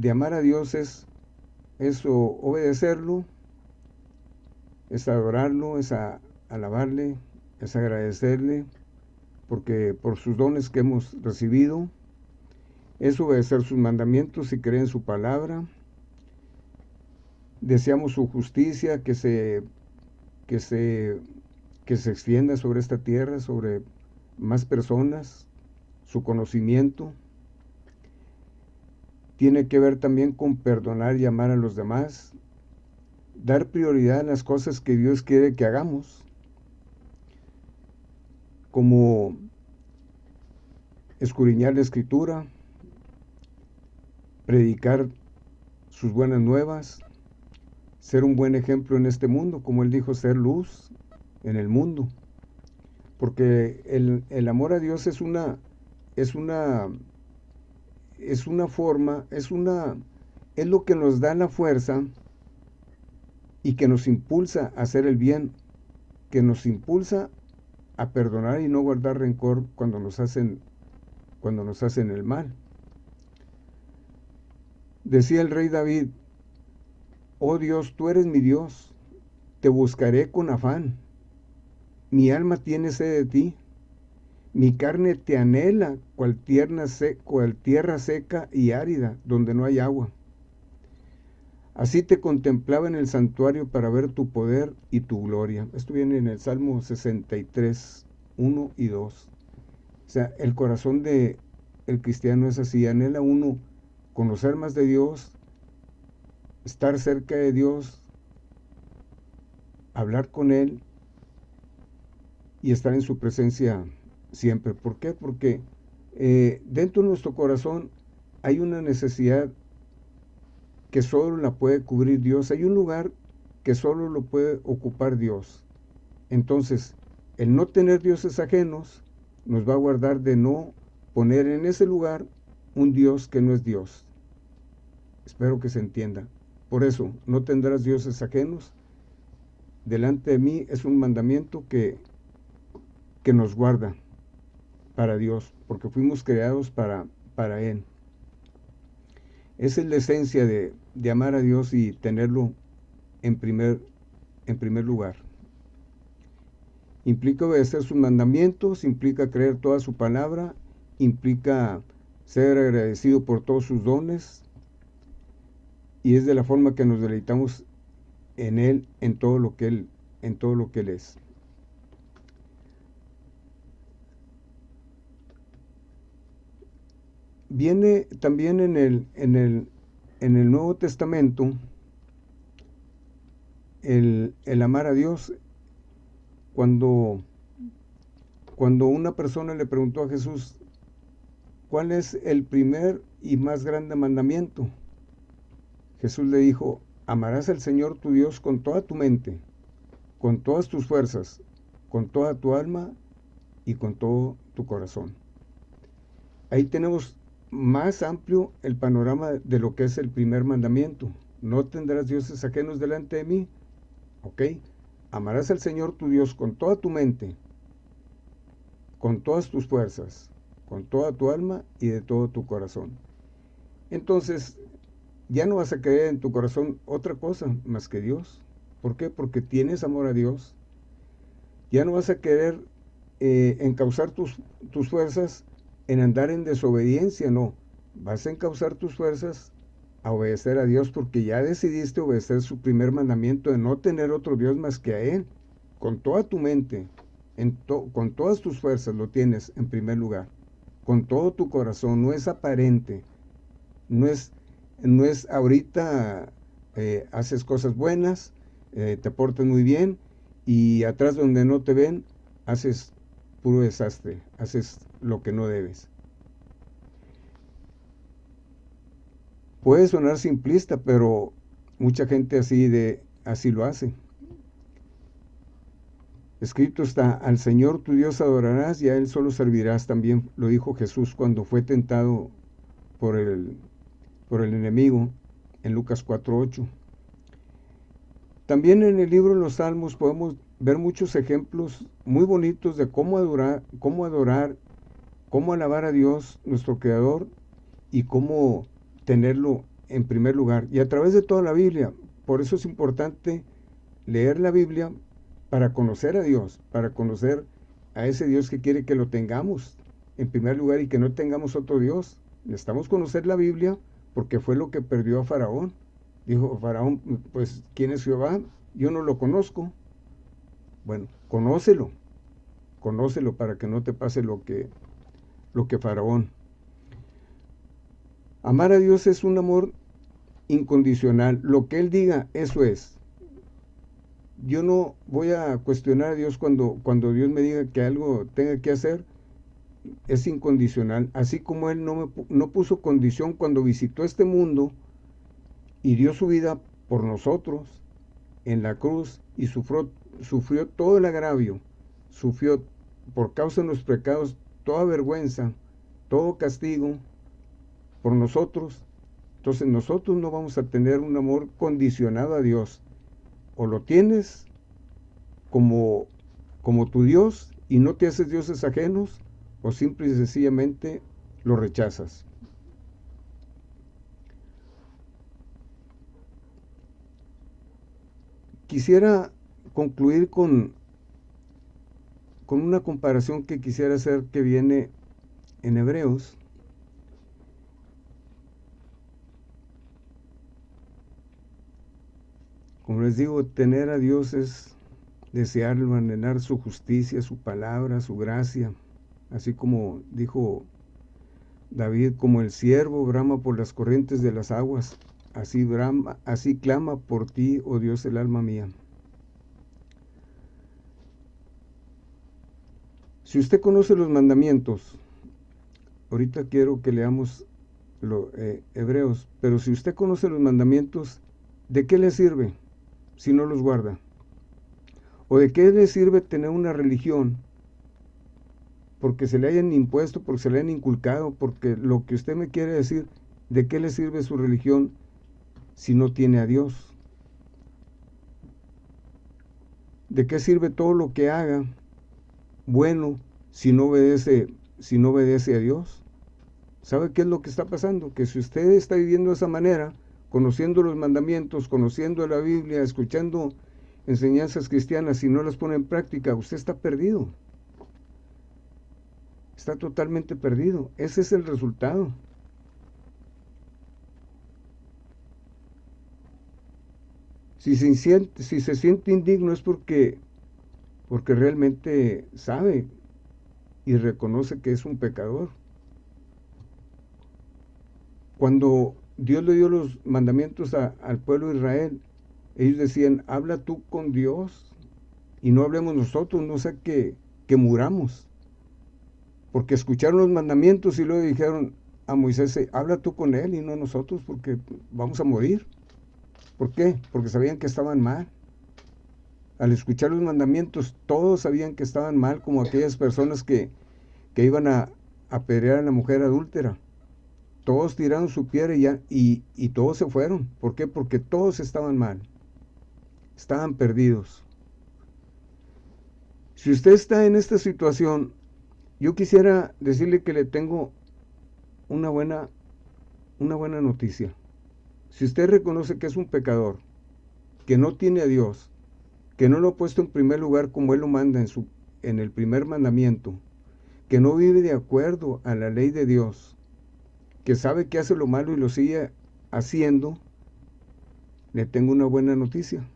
amar a Dios es obedecerlo, es adorarlo, es alabarle, es agradecerle porque por sus dones que hemos recibido, es obedecer sus mandamientos y creer en su palabra. Deseamos su justicia que se extienda sobre esta tierra, sobre más personas, su conocimiento. Tiene que ver también con perdonar y amar a los demás, dar prioridad a las cosas que Dios quiere que hagamos, como escudriñar la Escritura, predicar sus buenas nuevas, ser un buen ejemplo en este mundo, como él dijo, ser luz en el mundo. Porque el amor a Dios es una forma, es lo que nos da la fuerza y que nos impulsa a hacer el bien, que nos impulsa a perdonar y no guardar rencor cuando nos hacen el mal. Decía el rey David: oh Dios, tú eres mi Dios, te buscaré con afán. Mi alma tiene sed de ti, mi carne te anhela, cual tierra seca y árida, donde no hay agua. Así te contemplaba en el santuario para ver tu poder y tu gloria. Esto viene en el Salmo 63, 1 y 2. O sea, el corazón del cristiano es así, anhela uno conocer más de Dios, estar cerca de Dios, hablar con Él y estar en su presencia siempre. ¿Por qué? Porque dentro de nuestro corazón hay una necesidad que solo la puede cubrir Dios. Hay un lugar que solo lo puede ocupar Dios. Entonces, el no tener dioses ajenos nos va a guardar de no poner en ese lugar un Dios que no es Dios. Espero que se entienda. Por eso, no tendrás dioses ajenos. Delante de mí es un mandamiento que nos guarda para Dios, porque fuimos creados para Él. Esa es la esencia de amar a Dios y tenerlo en primer lugar. Implica obedecer sus mandamientos, implica creer toda su palabra, implica ser agradecido por todos sus dones, y es de la forma que nos deleitamos en Él, en todo lo que Él es. Viene también en el Nuevo Testamento el amar a Dios. Cuando una persona le preguntó a Jesús, ¿cuál es el primer y más grande mandamiento? Jesús le dijo: amarás al Señor tu Dios con toda tu mente, con todas tus fuerzas, con toda tu alma y con todo tu corazón. Ahí tenemos más amplio el panorama de lo que es el primer mandamiento. No tendrás dioses ajenos delante de mí. ¿Ok? Amarás al Señor tu Dios con toda tu mente, con todas tus fuerzas, con toda tu alma y de todo tu corazón. Entonces, ya no vas a creer en tu corazón otra cosa más que Dios. ¿Por qué? Porque tienes amor a Dios. Ya no vas a querer encauzar tus fuerzas en andar en desobediencia, no. Vas a encauzar tus fuerzas a obedecer a Dios, porque ya decidiste obedecer su primer mandamiento de no tener otro Dios más que a Él. Con toda tu mente, con todas tus fuerzas lo tienes en primer lugar. Con todo tu corazón, no es aparente. No es ahorita haces cosas buenas, te portas muy bien, y atrás donde no te ven, haces puro desastre, haces lo que no debes. Puede sonar simplista, pero mucha gente así lo hace. Escrito está, al Señor tu Dios adorarás y a Él solo servirás. También lo dijo Jesús cuando fue tentado por el enemigo en Lucas 4:8. También en el libro de los Salmos podemos ver muchos ejemplos muy bonitos de cómo adorar, cómo alabar a Dios, nuestro Creador, y cómo tenerlo en primer lugar. Y a través de toda la Biblia. Por eso es importante leer la Biblia para conocer a Dios, para conocer a ese Dios que quiere que lo tengamos en primer lugar y que no tengamos otro Dios. Necesitamos conocer la Biblia porque fue lo que perdió a Faraón. Dijo Faraón, pues, ¿quién es Jehová? Yo no lo conozco. Bueno, conócelo para que no te pase lo que Faraón. Amar a Dios es un amor incondicional. Lo que Él diga, eso es. Yo no voy a cuestionar a Dios cuando Dios me diga que algo tenga que hacer. Es incondicional. Así como Él no puso condición cuando visitó este mundo y dio su vida por nosotros en la cruz y sufrió todo el agravio, sufrió por causa de nuestros pecados toda vergüenza, todo castigo por nosotros. Entonces nosotros no vamos a tener un amor condicionado a Dios. O lo tienes como tu Dios y no te haces dioses ajenos, o simple y sencillamente lo rechazas. Quisiera concluir con una comparación que quisiera hacer que viene en Hebreos. Como les digo, tener a Dios es desearlo, anhelar su justicia, su palabra, su gracia, así como dijo David, como el ciervo brama por las corrientes de las aguas, así clama por ti, oh Dios, el alma mía. Si usted conoce los mandamientos, ahorita quiero que leamos Hebreos, pero si usted conoce los mandamientos, ¿de qué le sirve si no los guarda? ¿O de qué le sirve tener una religión? Porque se le hayan impuesto, porque se le hayan inculcado, porque lo que usted me quiere decir, ¿de qué le sirve su religión si no tiene a Dios? ¿De qué sirve todo lo que haga bueno si no obedece a Dios? ¿Sabe qué es lo que está pasando? Que si usted está viviendo de esa manera, conociendo los mandamientos, conociendo la Biblia, escuchando enseñanzas cristianas y no las pone en práctica, usted está perdido. Está totalmente perdido. Ese es el resultado. Si se siente indigno es porque realmente sabe y reconoce que es un pecador. Cuando Dios le dio los mandamientos al pueblo de Israel, ellos decían, habla tú con Dios y no hablemos nosotros, no sea que muramos. Porque escucharon los mandamientos y luego dijeron a Moisés, habla tú con él y no nosotros, porque vamos a morir. ¿Por qué? Porque sabían que estaban mal. Al escuchar los mandamientos, todos sabían que estaban mal, como aquellas personas que iban a apedrear a la mujer adúltera. Todos tiraron su piedra y todos se fueron. ¿Por qué? Porque todos estaban mal. Estaban perdidos. Si usted está en esta situación, yo quisiera decirle que le tengo una buena noticia. Si usted reconoce que es un pecador, que no tiene a Dios, que no lo ha puesto en primer lugar como Él lo manda en el primer mandamiento, que no vive de acuerdo a la ley de Dios, que sabe que hace lo malo y lo sigue haciendo, le tengo una buena noticia.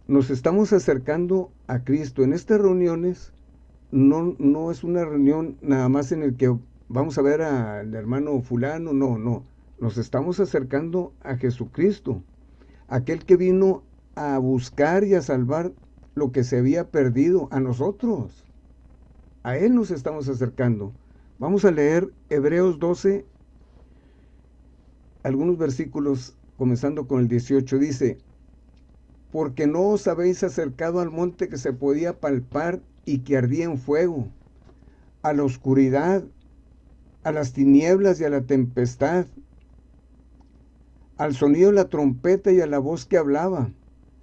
Nos estamos acercando a Cristo. En estas reuniones no es una reunión nada más en el que vamos a ver al hermano fulano, no. Nos estamos acercando a Jesucristo, aquel que vino a buscar y a salvar lo que se había perdido, a nosotros. A Él nos estamos acercando. Vamos a leer Hebreos 12, algunos versículos, comenzando con el 18, dice: porque no os habéis acercado al monte que se podía palpar y que ardía en fuego, a la oscuridad, a las tinieblas y a la tempestad, al sonido de la trompeta y a la voz que hablaba,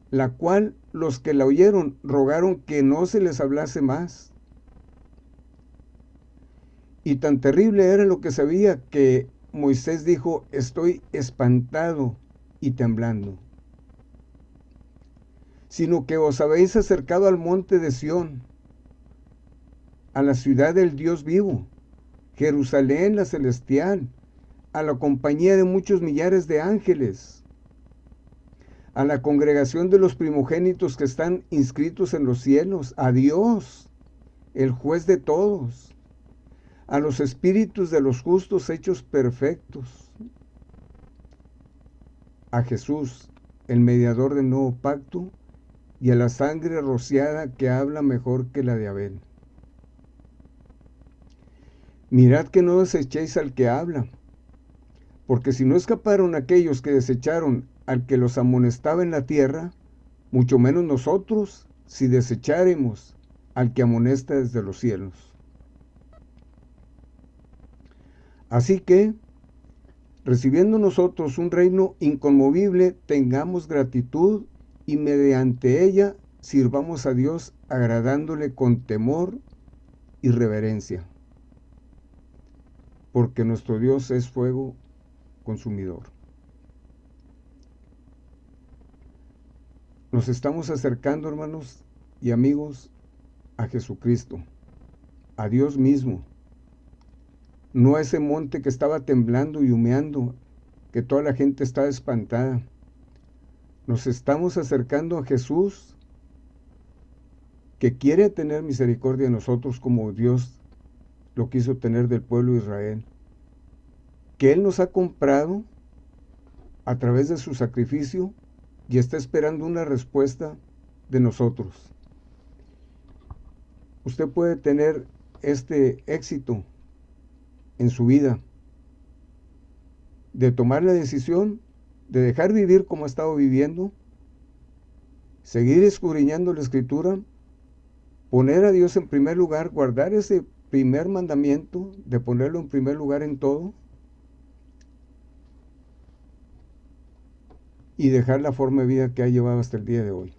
la cual los que la oyeron rogaron que no se les hablase más. Y tan terrible era lo que sabía que Moisés dijo: estoy espantado y temblando. Sino que os habéis acercado al monte de Sión, a la ciudad del Dios vivo, Jerusalén la celestial, a la compañía de muchos millares de ángeles, a la congregación de los primogénitos que están inscritos en los cielos, a Dios, el juez de todos, a los espíritus de los justos hechos perfectos, a Jesús, el mediador del nuevo pacto, y a la sangre rociada que habla mejor que la de Abel. Mirad que no desechéis al que habla, porque si no escaparon aquellos que desecharon al que los amonestaba en la tierra, mucho menos nosotros si desecháremos al que amonesta desde los cielos. Así que, recibiendo nosotros un reino inconmovible, tengamos gratitud y mediante ella sirvamos a Dios agradándole con temor y reverencia, porque nuestro Dios es fuego consumidor. Nos estamos acercando, hermanos y amigos, a Jesucristo, a Dios mismo, no a ese monte que estaba temblando y humeando, que toda la gente estaba espantada. Nos estamos acercando a Jesús, que quiere tener misericordia de nosotros como Dios lo quiso tener del pueblo de Israel, que Él nos ha comprado a través de su sacrificio y está esperando una respuesta de nosotros. Usted puede tener este éxito en su vida, de tomar la decisión de dejar vivir como ha estado viviendo, seguir escudriñando la Escritura, poner a Dios en primer lugar, guardar ese primer mandamiento de ponerlo en primer lugar en todo, y dejar la forma de vida que ha llevado hasta el día de hoy.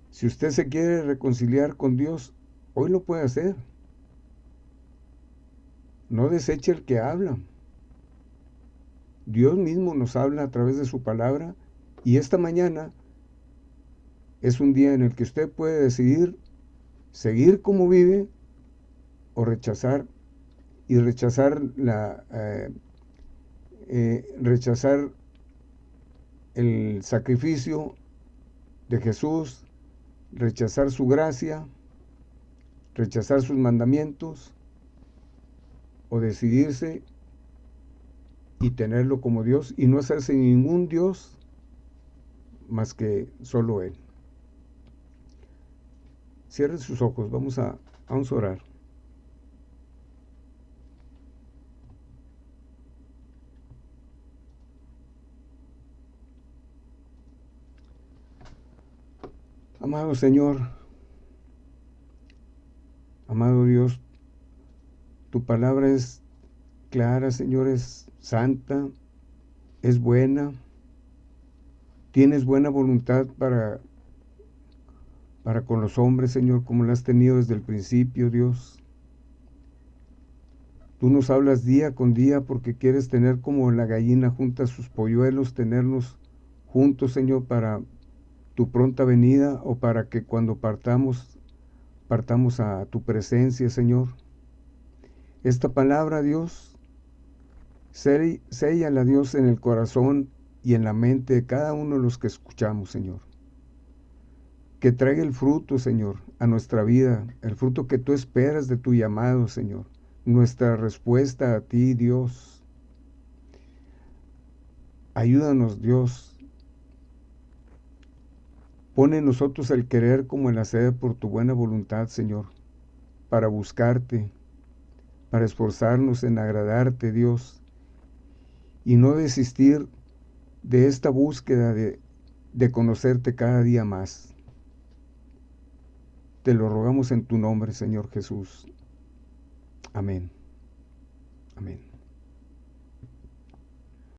Si usted se quiere reconciliar con Dios, hoy lo puede hacer. No deseche el que habla. Dios mismo nos habla a través de su palabra, y esta mañana es un día en el que usted puede decidir seguir como vive o rechazar rechazar el sacrificio de Jesús, rechazar su gracia, rechazar sus mandamientos, o decidirse y tenerlo como Dios y no hacerse ningún Dios más que solo Él. Cierre sus ojos, vamos a orar. Amado Señor, amado Dios, tu palabra es clara, Señor, es santa, es buena, tienes buena voluntad para con los hombres, Señor, como la has tenido desde el principio, Dios. Tú nos hablas día con día porque quieres tener como la gallina junta sus polluelos, tenernos juntos, Señor, para tu pronta venida, o para que cuando partamos a tu presencia, Señor. Esta palabra, Dios, séllala, Dios, en el corazón y en la mente de cada uno de los que escuchamos, Señor. Que traiga el fruto, Señor, a nuestra vida, el fruto que tú esperas de tu llamado, Señor. Nuestra respuesta a ti, Dios. Ayúdanos, Dios. Pone en nosotros el querer como el hacer por tu buena voluntad, Señor, para buscarte, para esforzarnos en agradarte, Dios, y no desistir de esta búsqueda de conocerte cada día más. Te lo rogamos en tu nombre, Señor Jesús. Amén. Amén.